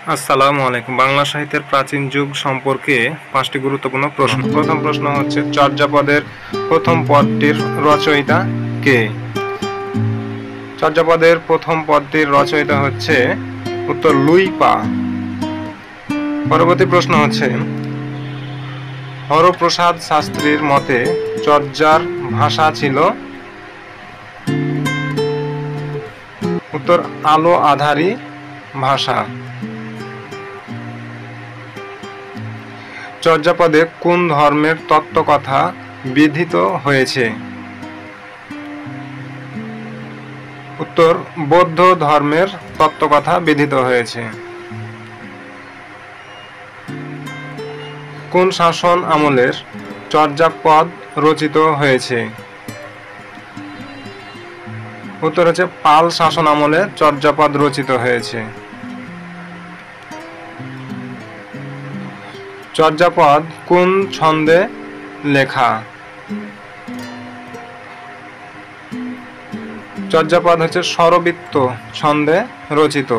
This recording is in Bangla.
আসসালামু আলাইকুম। বাংলা সাহিত্যের প্রাচীন যুগ সম্পর্কে 5টি গুরুত্বপূর্ণ প্রশ্ন। প্রথম প্রশ্ন হচ্ছে, চর্যাপদের প্রথম পদটির রচয়িতা কে? চর্যাপদের প্রথম পদটির রচয়িতা হচ্ছে উত্তর লুই পা। পরবর্তী প্রশ্ন হচ্ছে, হরপ্রসাদ শাস্ত্রীর মতে চর্যার ভাষা ছিল উত্তর আলো আধারী ভাষা। চর্যাপদে কোন ধর্মের তত্ত্বকথা বিধৃত হয়েছে? উত্তর বৌদ্ধ ধর্মের তত্ত্বকথা বিধৃত হয়েছে। কোন শাসন আমলের চর্যাপদ রচিত হয়েছে? উত্তর হচ্ছে পাল শাসন আমলে চর্যাপদ রচিত হয়েছে। চর্যাপদ কোন ছন্দে লেখা? চর্যাপদ হচ্ছে স্বরবৃত্ত ছন্দে রচিত।